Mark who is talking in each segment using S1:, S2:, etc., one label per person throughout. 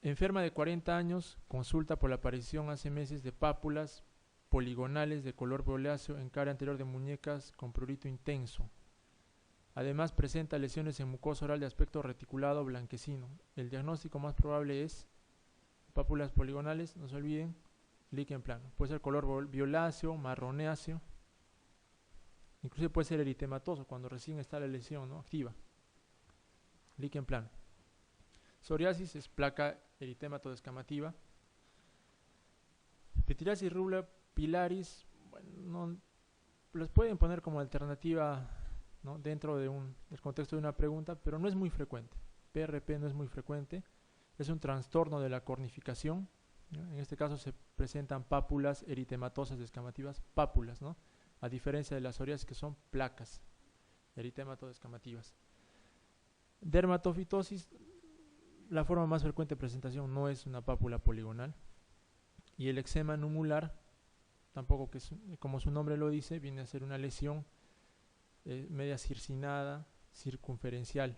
S1: Enferma de 40 años, consulta por la aparición hace meses de pápulas poligonales de color violáceo en cara anterior de muñecas con prurito intenso. Además presenta lesiones en mucosa oral de aspecto reticulado blanquecino. El diagnóstico más probable es pápulas poligonales, no se olviden, líquen plano. Puede ser color violáceo, marroneáceo, inclusive puede ser eritematoso cuando recién está la lesión, ¿no?, activa. Líquen plano. Psoriasis es placa eritematoso-descamativa. Pityriasis rubra pilaris, bueno, no, las pueden poner como alternativa, ¿no?, dentro de del contexto de una pregunta, pero no es muy frecuente. PRP no es muy frecuente. Es un trastorno de la cornificación, ¿no? En este caso se presentan pápulas eritematosas descamativas, pápulas, ¿no?, a diferencia de las psoriasis que son placas eritematoso-descamativas. Dermatofitosis, la forma más frecuente de presentación no es una pápula poligonal. Y el eczema numular, tampoco, que es, como su nombre lo dice, viene a ser una lesión media circinada, circunferencial.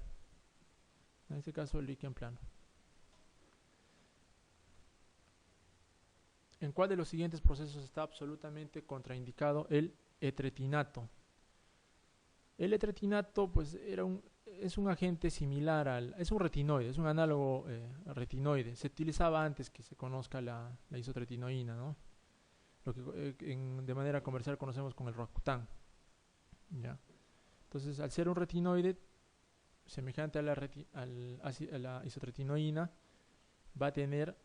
S1: En este caso, líquen plano. ¿En cuál de los siguientes procesos está absolutamente contraindicado el etretinato? El etretinato, pues, es un agente similar es un retinoide, es un análogo retinoide. Se utilizaba antes que se conozca la isotretinoína, ¿no?, lo que de manera comercial conocemos con el Roacutan, ¿ya? Entonces, al ser un retinoide semejante a la isotretinoína, va a tener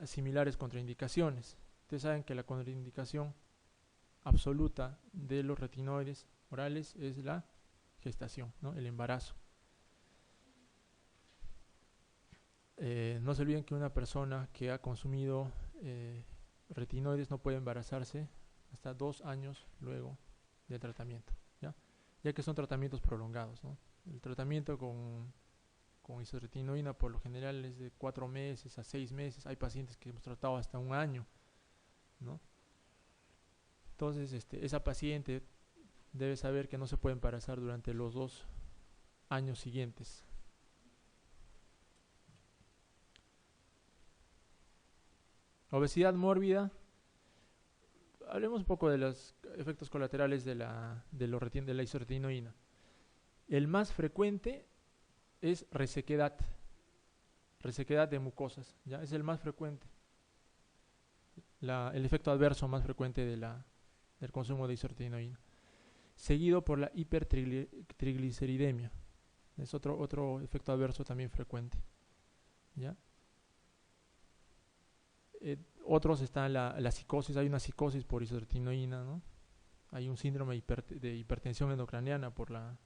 S1: similares contraindicaciones. Ustedes saben que la contraindicación absoluta de los retinoides orales es la gestación, ¿no?, el embarazo. No se olviden que una persona que ha consumido retinoides no puede embarazarse hasta 2 años luego del tratamiento, ya que son tratamientos prolongados, ¿no? El tratamiento con isotretinoína por lo general es de 4 meses a 6 meses. Hay pacientes que hemos tratado hasta 1 año, ¿no? Entonces, esa paciente debe saber que no se puede embarazar durante los 2 años siguientes. Obesidad mórbida. Hablemos un poco de los efectos colaterales de la isotretinoína. El más frecuente es resequedad de mucosas, ¿ya? Es el más frecuente, el efecto adverso más frecuente del consumo de isotretinoína, seguido por la hipertrigliceridemia. Es otro efecto adverso también frecuente, ¿ya? Otros están la psicosis. Hay una psicosis por isotretinoína, ¿no? Hay un síndrome de hipertensión endocraniana por la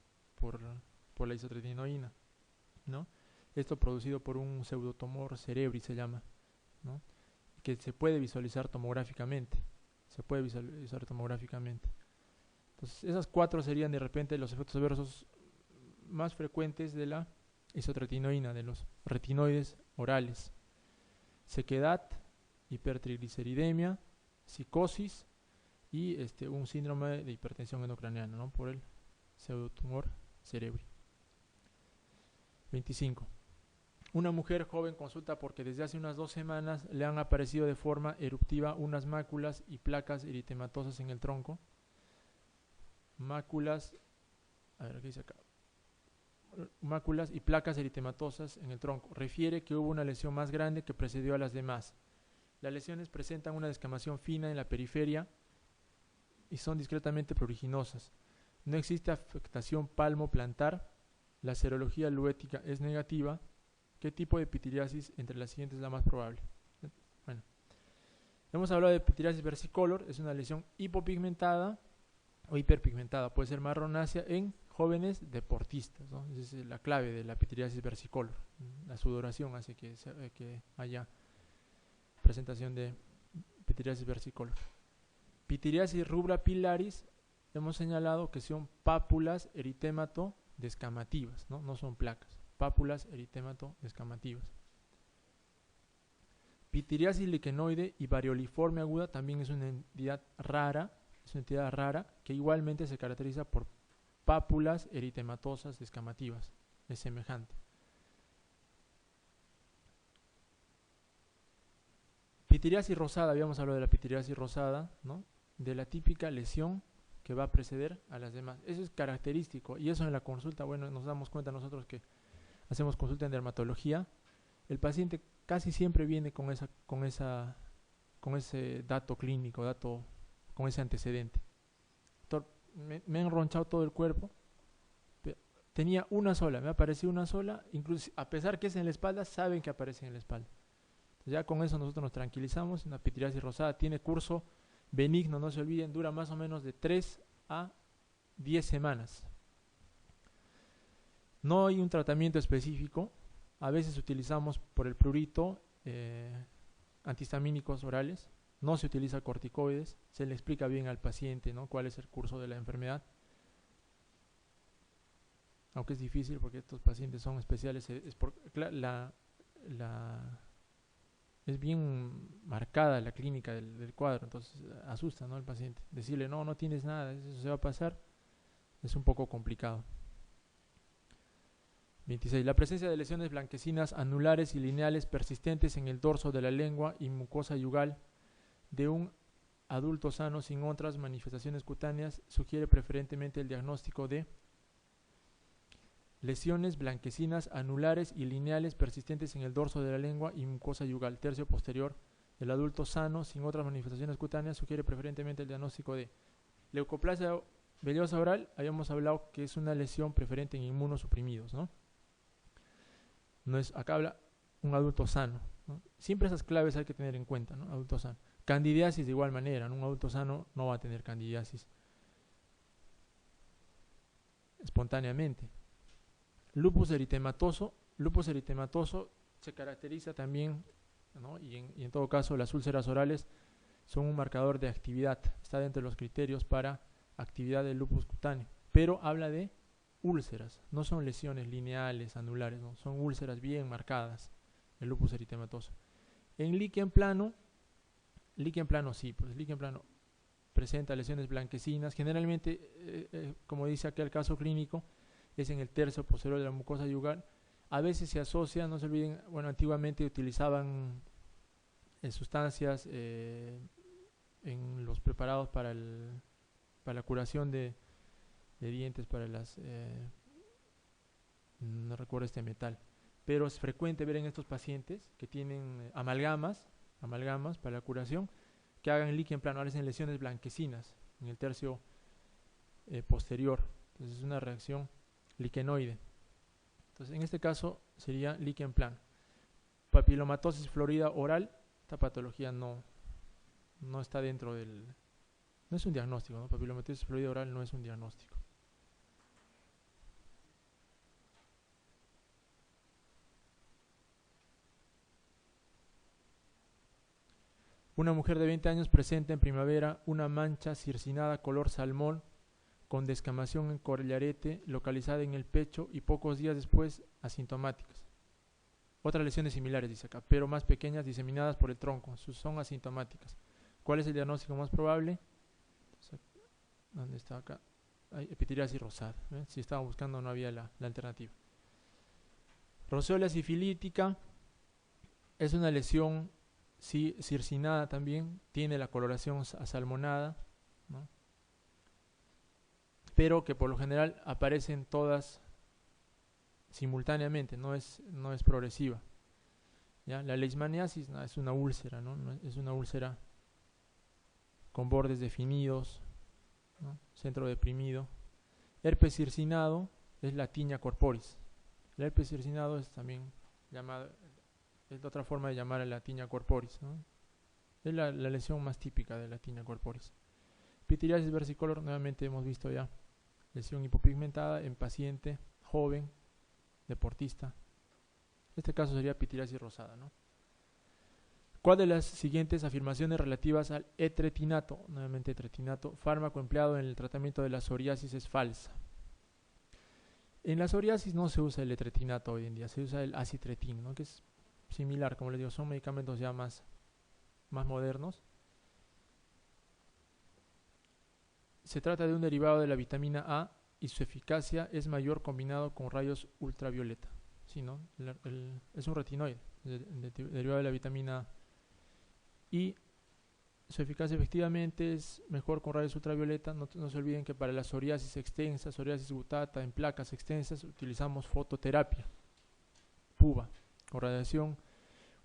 S1: isotretinoína, ¿no? Esto producido por un pseudotumor cerebri, se llama, ¿no?, que se puede visualizar tomográficamente. Entonces, esas 4 serían de repente los efectos adversos más frecuentes de la isotretinoína, de los retinoides orales: sequedad, hipertrigliceridemia, psicosis y un síndrome de hipertensión endocraniana, ¿no?, por el pseudotumor cerebri. 25. Una mujer joven consulta porque desde hace unas 2 semanas le han aparecido de forma eruptiva unas máculas y placas eritematosas en el tronco. Máculas y placas eritematosas en el tronco. Refiere que hubo una lesión más grande que precedió a las demás. Las lesiones presentan una descamación fina en la periferia y son discretamente pruriginosas. No existe afectación palmo-plantar. La serología luética es negativa. ¿Qué tipo de pityriasis entre las siguientes es la más probable? Bueno, hemos hablado de pityriasis versicolor. Es una lesión hipopigmentada o hiperpigmentada. Puede ser marronácea en jóvenes deportistas, ¿no? Esa es la clave de la pityriasis versicolor. La sudoración hace que haya presentación de pityriasis versicolor. Pityriasis rubra pilaris, hemos señalado que son pápulas eritémato-descamativas, ¿no? No son placas. Pápulas eritémato-descamativas. Pityriasis lichenoide y varioliforme aguda también es una entidad rara, que igualmente se caracteriza por pápulas eritematosas descamativas. Es semejante. Pitiriasis rosada, habíamos hablado de la pitiriasis rosada, ¿no? De la típica lesión que va a preceder a las demás. Eso es característico, y eso en la consulta, bueno, nos damos cuenta nosotros que hacemos consulta en dermatología, el paciente casi siempre viene con ese dato clínico, con ese antecedente. Doctor, me han ronchado todo el cuerpo, tenía una sola, me apareció una sola, incluso a pesar que es en la espalda, saben que aparece en la espalda. Entonces ya con eso nosotros nos tranquilizamos. Una pitiriasis rosada tiene curso benigno, no se olviden, dura más o menos de 3 a 10 semanas. No hay un tratamiento específico, a veces utilizamos por el prurito antihistamínicos orales, no se utiliza corticoides, se le explica bien al paciente, ¿no?, cuál es el curso de la enfermedad. Aunque es difícil porque estos pacientes son especiales, es bien marcada la clínica del cuadro, entonces asusta, ¿no?, al paciente. Decirle, no tienes nada, eso se va a pasar, es un poco complicado. 26. La presencia de lesiones blanquecinas anulares y lineales persistentes en el dorso de la lengua y mucosa yugal de un adulto sano sin otras manifestaciones cutáneas sugiere preferentemente el diagnóstico de lesiones blanquecinas anulares y lineales persistentes en el dorso de la lengua y mucosa yugal, tercio posterior del adulto sano sin otras manifestaciones cutáneas sugiere preferentemente el diagnóstico de leucoplasia vellosa oral. Habíamos hablado que es una lesión preferente en inmunosuprimidos, ¿no? No es, acá habla un adulto sano, ¿no? Siempre esas claves hay que tener en cuenta, ¿no? Adulto sano. Candidiasis de igual manera, ¿no? Un adulto sano no va a tener candidiasis espontáneamente. Lupus eritematoso se caracteriza también, ¿no?, y en todo caso las úlceras orales son un marcador de actividad, está dentro de los criterios para actividad del lupus cutáneo, pero habla de úlceras, no son lesiones lineales, anulares, no, son úlceras bien marcadas, el lupus eritematoso. En líquen plano sí, pues líquen plano presenta lesiones blanquecinas, generalmente, como dice acá el caso clínico, es en el tercio posterior de la mucosa yugal. A veces se asocia, no se olviden, bueno, antiguamente utilizaban sustancias en los preparados para la curación de dientes, para las no recuerdo este metal, pero es frecuente ver en estos pacientes que tienen amalgamas para la curación, que hagan líquen plano, hacen lesiones blanquecinas en el tercio posterior. Entonces es una reacción liquenoide. Entonces en este caso sería líquen plano. Papilomatosis florida oral, esta patología no está dentro del, no es un diagnóstico, ¿no? Papilomatosis florida oral no es un diagnóstico. Una mujer de 20 años presenta en primavera una mancha circinada color salmón con descamación en collarete localizada en el pecho y pocos días después asintomáticas. Otras lesiones similares, dice acá, pero más pequeñas, diseminadas por el tronco, son asintomáticas. ¿Cuál es el diagnóstico más probable? ¿Dónde está acá? Hay epitiriasis rosada. Si estaba buscando no había la alternativa. Roseola sifilítica es una lesión circinada también, tiene la coloración asalmonada, ¿no?, pero que por lo general aparecen todas simultáneamente, no es progresiva. ¿Ya? La leishmaniasis es una úlcera, ¿no? Es una úlcera con bordes definidos, ¿no?, centro deprimido. Herpes circinado es la tiña corporis. El herpes circinado es también llamado, es otra forma de llamar a la tiña corporis, ¿no? Es la lesión más típica de la tiña corporis. Pitiriasis versicolor, nuevamente hemos visto ya, lesión hipopigmentada en paciente joven, deportista. Este caso sería pitiriasis rosada, ¿no? ¿Cuál de las siguientes afirmaciones relativas al etretinato, nuevamente etretinato, fármaco empleado en el tratamiento de la psoriasis, es falsa? En la psoriasis no se usa el etretinato hoy en día, se usa el acitretin, ¿no?, que es similar, como les digo, son medicamentos ya más modernos. Se trata de un derivado de la vitamina A y su eficacia es mayor combinado con rayos ultravioleta. Sí, ¿no? Es un retinoide, derivado de la vitamina A. y su eficacia efectivamente es mejor con rayos ultravioleta. No se olviden que para la psoriasis extensa, psoriasis gutata en placas extensas, utilizamos fototerapia, PUVA, con radiación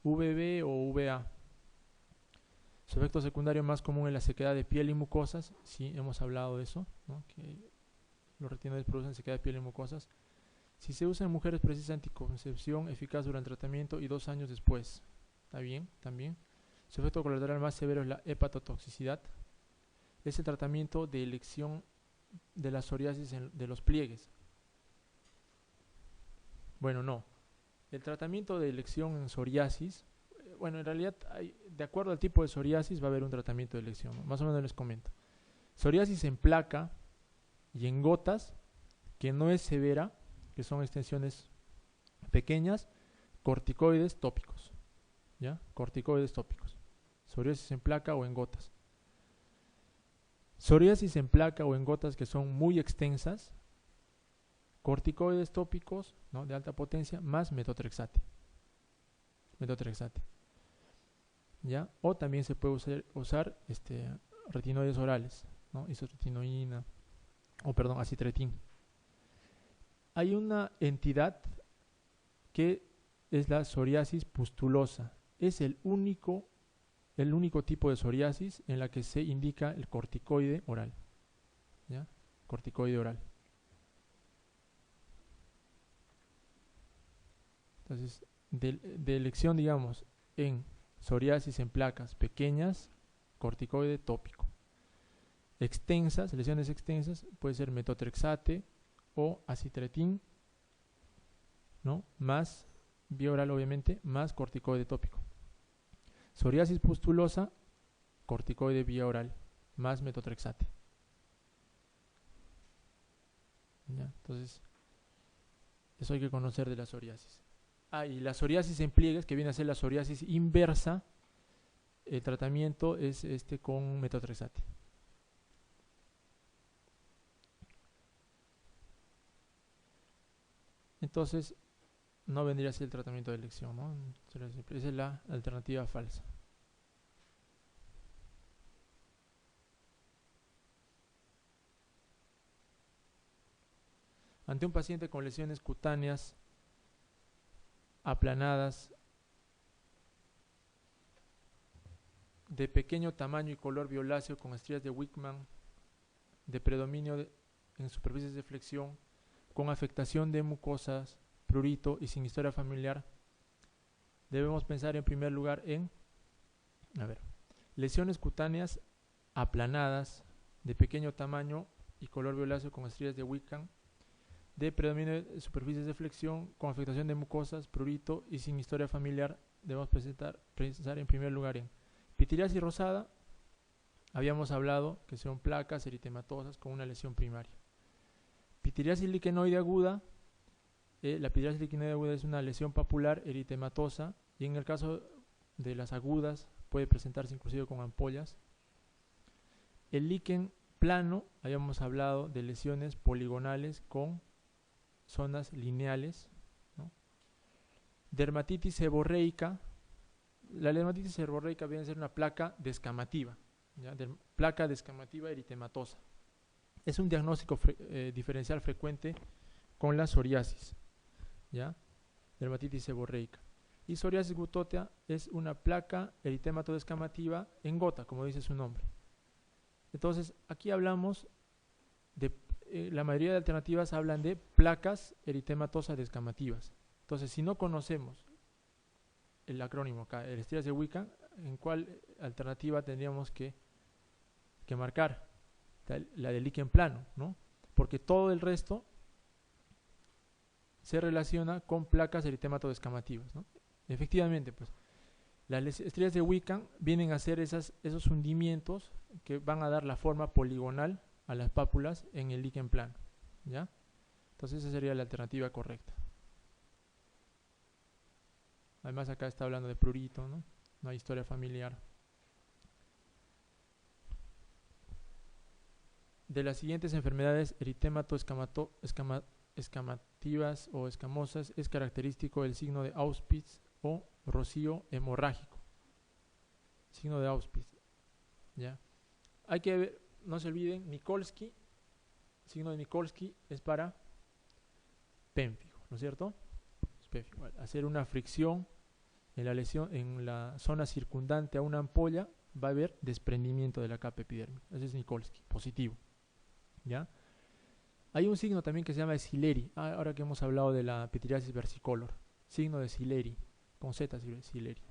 S1: UVB o UVA. Su efecto secundario más común es la sequedad de piel y mucosas. Sí, hemos hablado de eso, ¿no? Que los retinoides producen sequedad de piel y mucosas. Si se usa en mujeres precisa anticoncepción eficaz durante el tratamiento y 2 años después. ¿Está bien? También. Su efecto colateral más severo es la hepatotoxicidad. Es el tratamiento de elección de la psoriasis de los pliegues. Bueno, no. El tratamiento de elección en psoriasis, bueno, en realidad, de acuerdo al tipo de psoriasis, va a haber un tratamiento de elección, ¿no? Más o menos les comento. Psoriasis en placa y en gotas, que no es severa, que son extensiones pequeñas, corticoides tópicos. ¿Ya? Corticoides tópicos. Psoriasis en placa o en gotas. Psoriasis en placa o en gotas que son muy extensas, corticoides tópicos, ¿no? De alta potencia, más metotrexate. ¿Ya? O también se puede usar retinoides orales, ¿no? Isotretinoína, acitretin. Hay una entidad que es la psoriasis pustulosa. Es el único tipo de psoriasis en la que se indica el corticoide oral. ¿Ya? Corticoide oral. Entonces, de elección, digamos, en psoriasis en placas pequeñas, corticoide tópico. Extensas, lesiones extensas, puede ser metotrexate o acitretin, ¿no? Más vía oral, obviamente, más corticoide tópico. Psoriasis pustulosa, corticoide vía oral, más metotrexate. ¿Ya? Entonces, eso hay que conocer de la psoriasis. Y la psoriasis en pliegues, que viene a ser la psoriasis inversa, el tratamiento es con metotrexate. Entonces, no vendría a ser el tratamiento de elección, ¿no? Esa es la alternativa falsa. Ante un paciente con lesiones cutáneas aplanadas, de pequeño tamaño y color violáceo con estrías de Wickman, de predominio en superficies de flexión, con afectación de mucosas, prurito y sin historia familiar, debemos pensar en primer lugar en lesiones cutáneas aplanadas, de pequeño tamaño y color violáceo con estrías de Wickman, de predominio de superficies de flexión, con afectación de mucosas, prurito y sin historia familiar. Debemos pensar en primer lugar en pitiriasis rosada. Habíamos hablado que son placas eritematosas con una lesión primaria. Pitiriasis liquenoide aguda. La pitiriasis liquenoide aguda es una lesión papular eritematosa y en el caso de las agudas puede presentarse inclusive con ampollas. El líquen plano, habíamos hablado de lesiones poligonales con zonas lineales, ¿no? Dermatitis seborreica. La dermatitis seborreica viene a ser una placa descamativa, ¿ya? Placa descamativa eritematosa. Es un diagnóstico diferencial frecuente con la psoriasis, ¿ya? Dermatitis seborreica. Y psoriasis gutótea es una placa eritemato descamativa en gota, como dice su nombre. Entonces, aquí hablamos de la mayoría de alternativas hablan de placas eritematosas descamativas. Entonces, si no conocemos el acrónimo acá, el estrías de Wickman, ¿en cuál alternativa tendríamos que marcar? La del líquen plano, ¿no? Porque todo el resto se relaciona con placas eritemato descamativas, ¿no? Efectivamente, pues, las estrías de Wickman vienen a ser esos hundimientos que van a dar la forma poligonal a las pápulas en el líquen plano, ¿ya? Entonces esa sería la alternativa correcta. Además acá está hablando de prurito, ¿no? No hay historia familiar. De las siguientes enfermedades eritemato escamativas o escamosas es característico el signo de Auspitz o rocío hemorrágico. signo de Auspitz, ¿ya? Hay que ver, no se olviden, Mikulski, signo de Mikulski es para pérfido, ¿no es cierto? Hacer una fricción en la lesión, en la zona circundante a una ampolla, va a haber desprendimiento de la capa epidérmica. Ese es Mikulski, positivo, ¿ya? Hay un signo también que se llama Sileri, ahora que hemos hablado de la pityriasis versicolor, signo de Sileri, con Z, Sileri.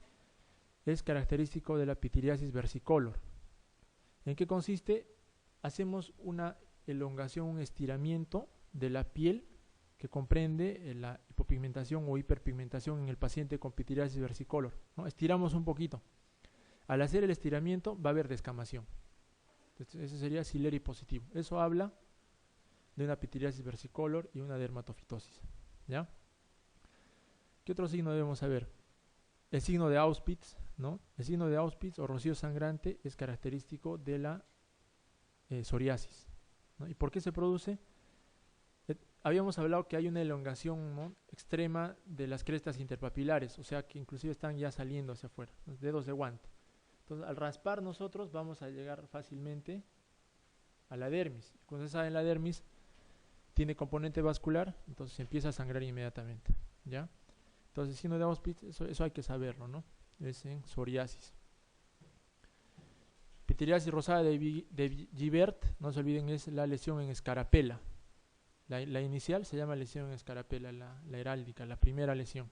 S1: Es característico de la pityriasis versicolor. ¿En qué consiste? Hacemos una elongación, un estiramiento de la piel que comprende la hipopigmentación o hiperpigmentación en el paciente con pityriasis versicolor, ¿no? Estiramos un poquito. Al hacer el estiramiento va a haber descamación. Entonces, ese sería Sileri positivo. Eso habla de una pityriasis versicolor y una dermatofitosis, ¿ya? ¿Qué otro signo debemos saber? El signo de Auspitz, ¿no? El signo de Auspitz o rocío sangrante es característico de la psoriasis, ¿no? ¿Y por qué se produce? Habíamos hablado que hay una elongación, ¿no?, extrema de las crestas interpapilares, o sea que inclusive están ya saliendo hacia afuera, los dedos de guante. Entonces, al raspar nosotros vamos a llegar fácilmente a la dermis. Como se sabe, la dermis tiene componente vascular, entonces se empieza a sangrar inmediatamente, ¿ya? Entonces, signo de Auspitz, eso hay que saberlo, ¿no? Es en psoriasis. Pityriasis rosada de Gibert, no se olviden, es la lesión en escarapela. La inicial se llama lesión en escarapela, la heráldica, la primera lesión.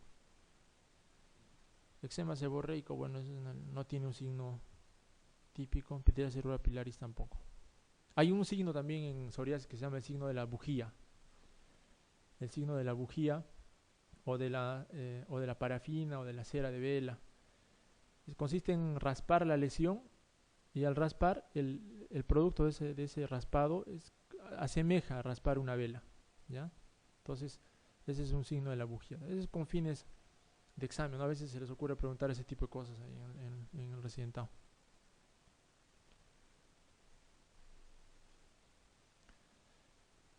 S1: Eczema seborreico, bueno, no tiene un signo típico. Pityriasis rubra pilaris tampoco. Hay un signo también en psoriasis que se llama el signo de la bujía. El signo de la bujía o de la parafina o de la cera de vela. Consiste en raspar la lesión y al raspar el producto de ese raspado asemeja a raspar una vela, ¿ya? Entonces, ese es un signo de la bujía. Ese es con fines de examen, ¿no? A veces se les ocurre preguntar ese tipo de cosas ahí en el residentado.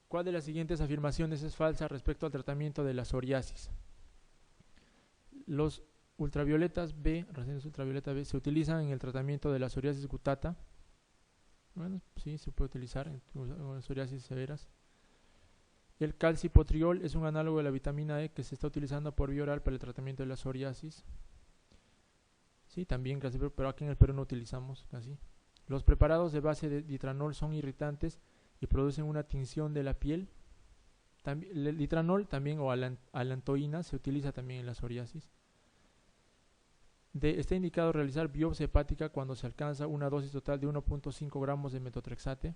S1: ¿Cuál de las siguientes afirmaciones es falsa respecto al tratamiento de la psoriasis? Los ultravioletas B, radiaciones ultravioleta B, se utilizan en el tratamiento de la psoriasis gutata. Bueno, sí, se puede utilizar en psoriasis severas. El calcipotriol es un análogo de la vitamina E que se está utilizando por vía oral para el tratamiento de la psoriasis. Sí, también calcipotriol, pero aquí en el Perú no utilizamos casi. Los preparados de base de ditranol son irritantes y producen una tinción de la piel. El ditranol también, o alantoína, se utiliza también en la psoriasis. Está indicado realizar biopsia hepática cuando se alcanza una dosis total de 1.5 gramos de metotrexate.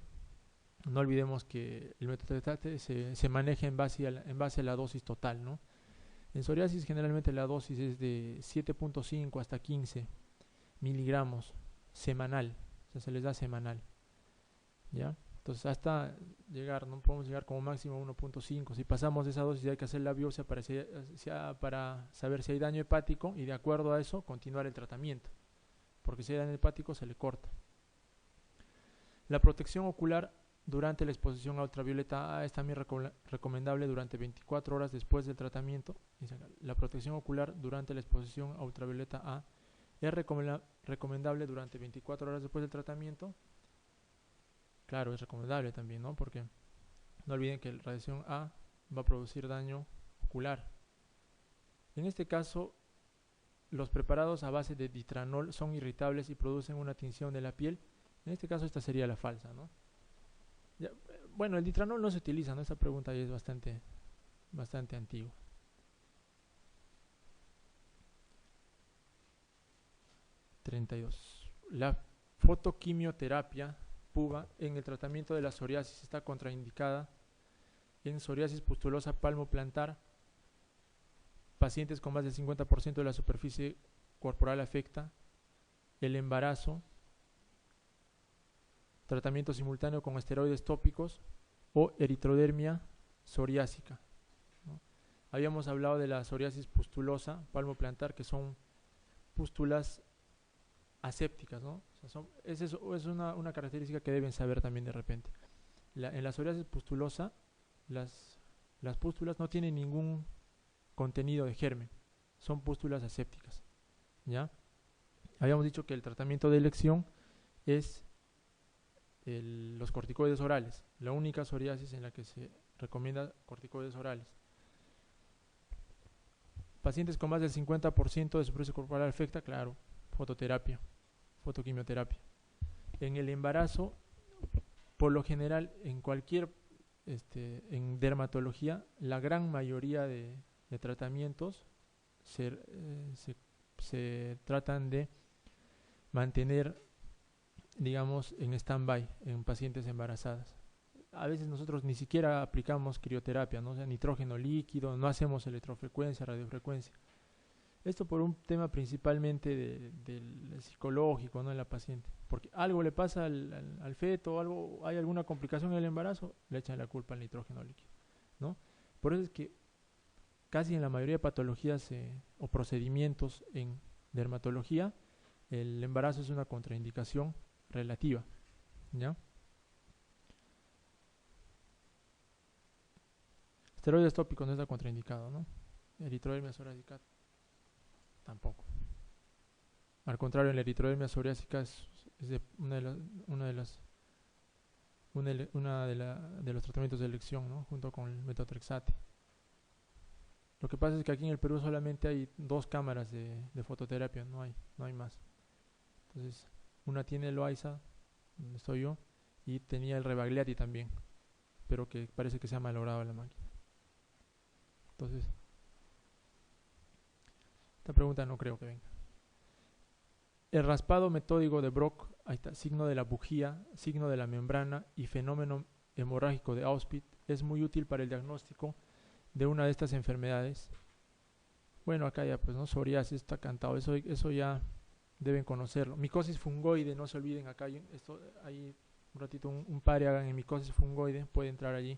S1: No olvidemos que el metotrexate se maneja en base a la dosis total, ¿no? En psoriasis generalmente la dosis es de 7.5 hasta 15 miligramos semanal, o sea, se les da semanal, ¿ya? Entonces hasta llegar, no podemos llegar como máximo a 1.5. Si pasamos de esa dosis hay que hacer la biopsia para saber si hay daño hepático y de acuerdo a eso continuar el tratamiento, porque si hay daño hepático se le corta. La protección ocular durante la exposición a ultravioleta A es también recomendable durante 24 horas después del tratamiento. La protección ocular durante la exposición a ultravioleta A es recomendable durante 24 horas después del tratamiento. Claro, es recomendable también, ¿no? Porque no olviden que la radiación A va a producir daño ocular. En este caso, los preparados a base de ditranol son irritables y producen una tinción de la piel. En este caso, esta sería la falsa, ¿no? Ya, bueno, el ditranol no se utiliza, ¿no? Esta pregunta ya es bastante antigua. La fotoquimioterapia PUVA en el tratamiento de la psoriasis está contraindicada en psoriasis pustulosa palmoplantar, pacientes con más del 50% de la superficie corporal afecta, el embarazo, tratamiento simultáneo con esteroides tópicos o eritrodermia psoriásica, ¿no? Habíamos hablado de la psoriasis pustulosa palmoplantar, que son pústulas asépticas, ¿no? O sea, es una característica que deben saber también de repente. En la psoriasis pustulosa, las pústulas no tienen ningún contenido de germen, son pústulas asépticas, ¿ya? Habíamos dicho que el tratamiento de elección es los corticoides orales, la única psoriasis en la que se recomienda corticoides orales. Pacientes con más del 50% de superficie corporal afecta, claro, fototerapia, fotoquimioterapia. En el embarazo, por lo general, en cualquier, en dermatología, la gran mayoría de tratamientos se tratan de mantener, digamos, en stand-by en pacientes embarazadas. A veces nosotros ni siquiera aplicamos crioterapia, ¿no? O sea, nitrógeno líquido, no hacemos electrofrecuencia, radiofrecuencia. Esto por un tema principalmente del psicológico, ¿no? En la paciente. Porque algo le pasa al feto, algo, hay alguna complicación en el embarazo, le echan la culpa al nitrógeno líquido, ¿no? Por eso es que casi en la mayoría de patologías o procedimientos en dermatología, el embarazo es una contraindicación relativa, ¿ya? Esteroides tópicos no está contraindicado, ¿no? Eritrodermia psoriásica tampoco. Al contrario, la eritrodermia psoriásica es uno de los tratamientos de elección, ¿no? Junto con el metotrexate. Lo que pasa es que aquí en el Perú solamente hay 2 cámaras de fototerapia, no hay más. Entonces, una tiene el Loaiza, donde estoy yo, y tenía el Rebagliati también, pero que parece que se ha malogrado la máquina. Entonces, esta pregunta no creo que venga. El raspado metódico de Brock, ahí está, signo de la bujía, signo de la membrana y fenómeno hemorrágico de Auspitz, es muy útil para el diagnóstico de una de estas enfermedades. Bueno, acá ya pues no, psoriasis está cantado, eso ya deben conocerlo. Micosis fungoide, no se olviden, acá hay un ratito un pare hagan en micosis fungoide, puede entrar allí.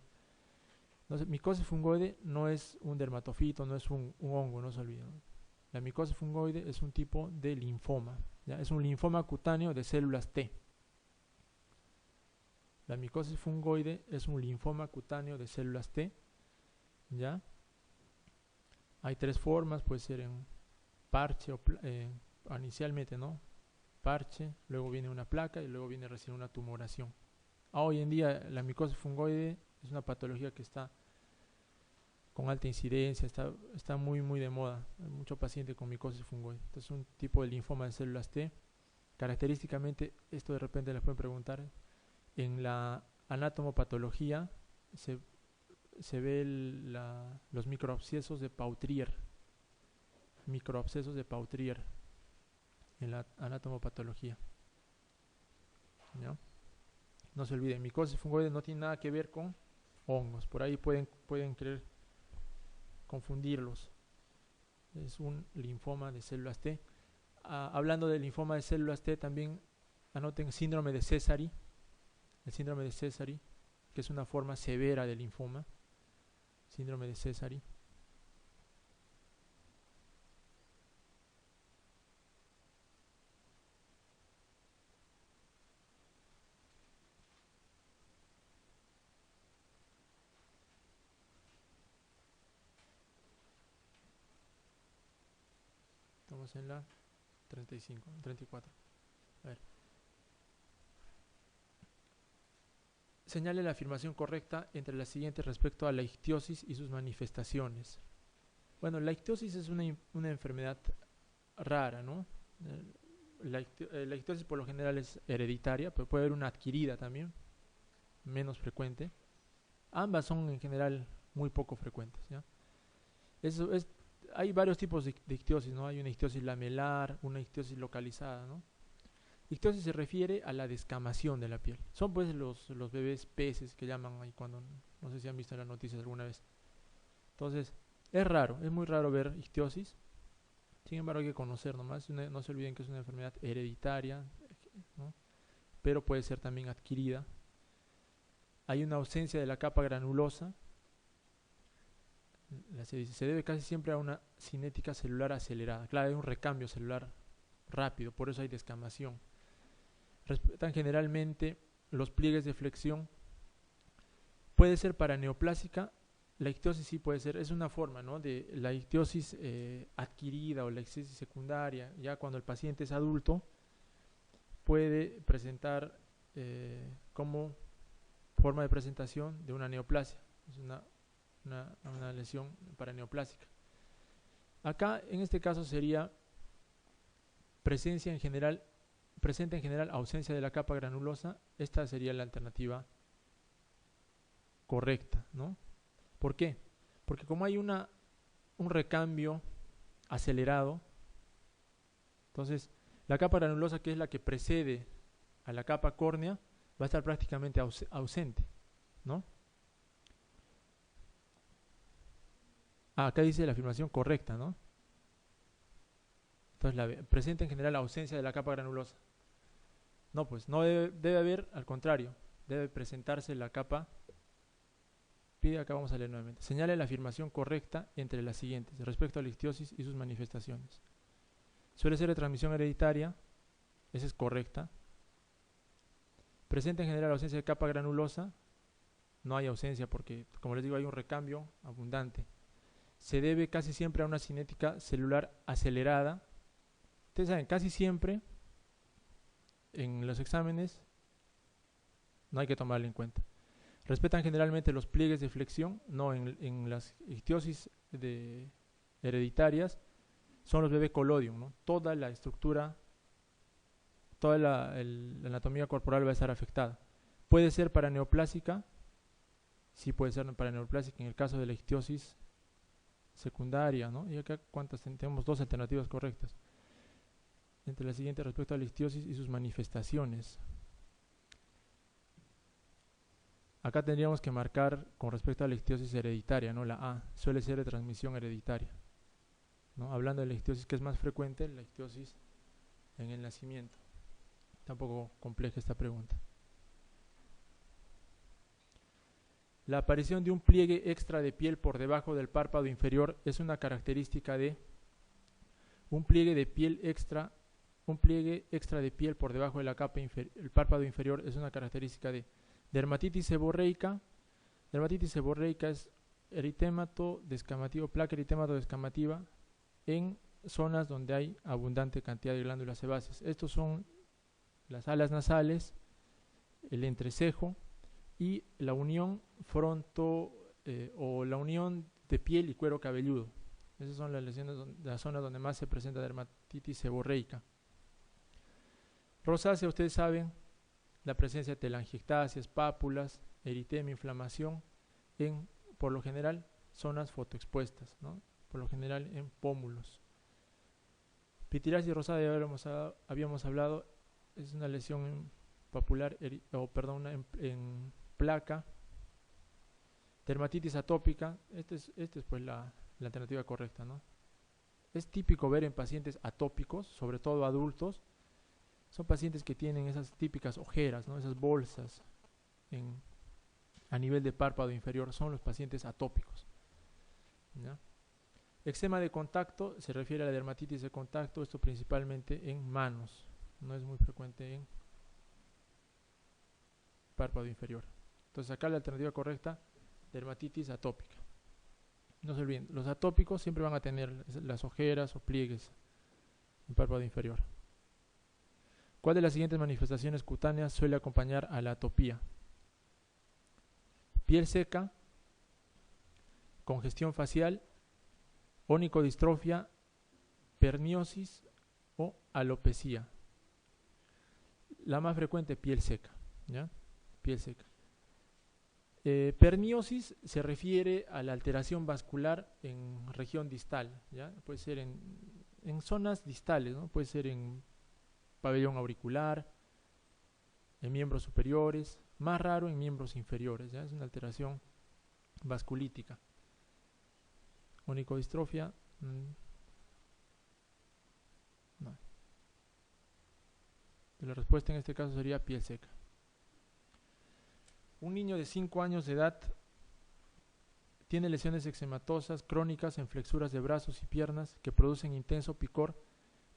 S1: Entonces, micosis fungoide no es un dermatofito, no es un hongo, no se olviden, ¿no? La micosis fungoide es un tipo de linfoma, ¿ya? Es un linfoma cutáneo de células T. La micosis fungoide es un linfoma cutáneo de células T, ¿ya? Hay 3 formas, puede ser en parche o inicialmente, ¿no? Parche, luego viene una placa y luego viene recién una tumoración. Hoy en día la micosis fungoide es una patología que está con alta incidencia, está muy muy de moda. Hay muchos pacientes con micosis fungoide. Entonces es un tipo de linfoma de células T. Característicamente, esto de repente les pueden preguntar, en la anatomopatología se ve los microabscesos de Pautrier. Microabscesos de Pautrier en la anatomopatología, ¿no? No se olviden, micosis fungoide no tiene nada que ver con hongos. Por ahí pueden querer confundirlos. Es un linfoma de células T. Hablando del linfoma de células T, también anoten síndrome de Sézary. El síndrome de Sézary, que es una forma severa del linfoma. Síndrome de Sézary. Estamos en la 35, 34. A ver. Señale la afirmación correcta entre las siguientes respecto a la ictiosis y sus manifestaciones. Bueno, la ictiosis es una enfermedad rara, ¿no? La ictiosis por lo general es hereditaria, pero puede haber una adquirida también, menos frecuente. Ambas son en general muy poco frecuentes, ¿ya? Hay varios tipos de ictiosis, ¿no? Hay una ictiosis lamelar, una ictiosis localizada, ¿no? Ictiosis se refiere a la descamación de la piel. Son pues los bebés peces que llaman ahí cuando, no sé si han visto en las noticias alguna vez. Entonces, es raro, es muy raro ver ictiosis. Sin embargo, hay que conocer nomás. No se olviden que es una enfermedad hereditaria, ¿no? Pero puede ser también adquirida. Hay una ausencia de la capa granulosa. Se debe casi siempre a una cinética celular acelerada. Claro, hay un recambio celular rápido, por eso hay descamación. Respetan generalmente los pliegues de flexión. Puede ser paraneoplásica La ictiosis sí puede ser, es una forma, ¿no?, de la ictiosis adquirida o la ictiosis secundaria. Ya cuando el paciente es adulto, puede presentar como forma de presentación de una neoplasia. Es una lesión paraneoplásica. Acá, en este caso, sería presente en general ausencia de la capa granulosa. Esta sería la alternativa correcta, ¿no? ¿Por qué? Porque como hay un recambio acelerado, entonces la capa granulosa, que es la que precede a la capa córnea, va a estar prácticamente ausente, ¿no? Acá dice la afirmación correcta, ¿no? Entonces, presenta en general la ausencia de la capa granulosa. No, pues no debe haber, al contrario, debe presentarse la capa. Pide, acá vamos a leer nuevamente. Señale la afirmación correcta entre las siguientes respecto a la ictiosis y sus manifestaciones. Suele ser de transmisión hereditaria, esa es correcta. Presenta en general ausencia de capa granulosa, no hay ausencia porque, como les digo, hay un recambio abundante. Se debe casi siempre a una cinética celular acelerada. Ustedes saben, casi siempre en los exámenes no hay que tomarlo en cuenta. Respetan generalmente los pliegues de flexión, no en las ictiosis hereditarias, son los bebé collodium, ¿no? Toda la estructura, toda la anatomía corporal va a estar afectada. Puede ser paraneoplásica, sí puede ser paraneoplásica en el caso de la ictiosis secundaria, ¿no? Y acá, ¿cuántas? Tenemos dos alternativas correctas. Entre las siguientes respecto a la ictiosis y sus manifestaciones. Acá tendríamos que marcar con respecto a la ictiosis hereditaria, ¿no? La A suele ser de transmisión hereditaria, ¿no? Hablando de la ictiosis que es más frecuente, la ictiosis en el nacimiento. Tampoco compleja esta pregunta. La aparición de un pliegue extra de piel por debajo del párpado inferior es una característica de un pliegue de piel extra. Un pliegue extra de piel por debajo de la capa el párpado inferior es una característica de dermatitis seborreica. Dermatitis seborreica es eritémato descamativo, placa eritémato descamativa en zonas donde hay abundante cantidad de glándulas sebáceas. Estos son las alas nasales, el entrecejo y la unión o la unión de piel y cuero cabelludo. Esas son las lesiones de las zonas donde más se presenta dermatitis seborreica. Rosácea, ustedes saben, la presencia de telangiectasias, pápulas, eritema, inflamación en, por lo general, zonas fotoexpuestas, ¿no? Por lo general en pómulos. Pitirasis rosada, habíamos hablado, es una lesión papular, en placa. Dermatitis atópica, esta es pues la alternativa correcta, ¿no? Es típico ver en pacientes atópicos, sobre todo adultos, son pacientes que tienen esas típicas ojeras, ¿no? Esas bolsas a nivel de párpado inferior, son los pacientes atópicos, ¿ya? Eczema de contacto se refiere a la dermatitis de contacto, esto principalmente en manos, no es muy frecuente en párpado inferior. Entonces acá la alternativa correcta, dermatitis atópica. No se olviden, los atópicos siempre van a tener las ojeras o pliegues en párpado inferior. ¿Cuál de las siguientes manifestaciones cutáneas suele acompañar a la atopía? Piel seca, congestión facial, onicodistrofia, perniosis o alopecia. La más frecuente, piel seca, ¿ya? Piel seca. Perniosis se refiere a la alteración vascular en región distal, ¿ya? Puede ser en zonas distales, ¿no? Puede ser en pabellón auricular, en miembros superiores, más raro en miembros inferiores, ¿ya? Es una alteración vasculítica. Onicodistrofia, no. La respuesta en este caso sería piel seca. Un niño de 5 años de edad tiene lesiones eczematosas crónicas en flexuras de brazos y piernas que producen intenso picor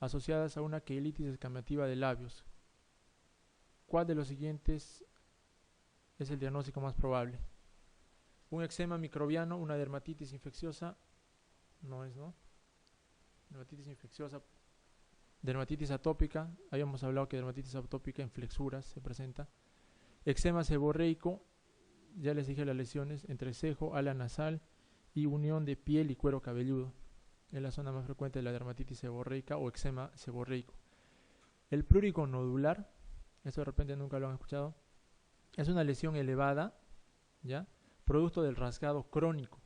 S1: asociadas a una queilitis descamativa de labios. ¿Cuál de los siguientes es el diagnóstico más probable? Un eczema microbiano, una dermatitis infecciosa, no es, ¿no? Dermatitis infecciosa, dermatitis atópica, habíamos hablado que dermatitis atópica en flexuras se presenta. Eczema seborreico, ya les dije las lesiones entre cejo, ala nasal y unión de piel y cuero cabelludo. Es la zona más frecuente de la dermatitis seborreica o eczema seborreico. El plúrico nodular, eso de repente nunca lo han escuchado, es una lesión elevada, ¿ya? Producto del rasgado crónico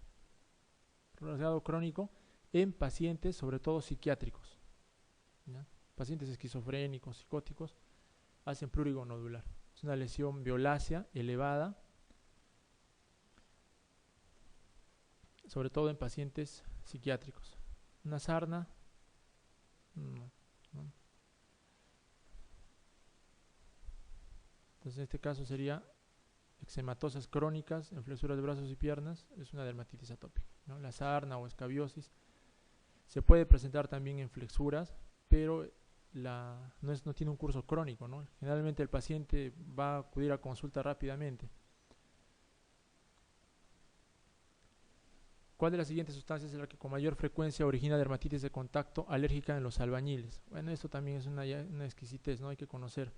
S1: en pacientes, sobre todo psiquiátricos, ¿ya? Pacientes esquizofrénicos, psicóticos, hacen plúrico nodular. Es una lesión violácea elevada, sobre todo en pacientes psiquiátricos. Una sarna, no. Entonces en este caso sería eczematosas crónicas en flexuras de brazos y piernas, es una dermatitis atópica, ¿no? La sarna o escabiosis se puede presentar también en flexuras, pero no tiene un curso crónico, ¿no? Generalmente el paciente va a acudir a consulta rápidamente. ¿Cuál de las siguientes sustancias es la que con mayor frecuencia origina dermatitis de contacto alérgica en los albañiles? Bueno, esto también es una exquisitez, ¿no? Hay que conocer.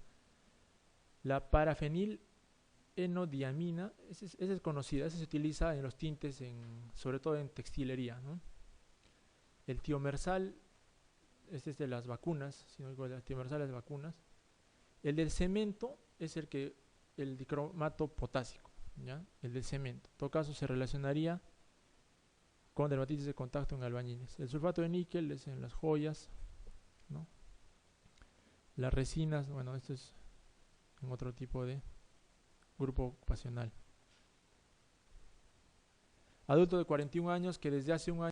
S1: La parafenilenodiamina, esa es conocida, esa se utiliza en los tintes, sobre todo en textilería, ¿no? El tiomersal, este es de las vacunas, si no digo, el tiomersal es de vacunas. El del cemento es el dicromato potásico, ¿ya? El del cemento. En todo caso se relacionaría con dermatitis de contacto en albañiles. El sulfato de níquel es en las joyas, ¿no? Las resinas, bueno, esto es en otro tipo de grupo ocupacional. Adulto de 41 años que desde hace un año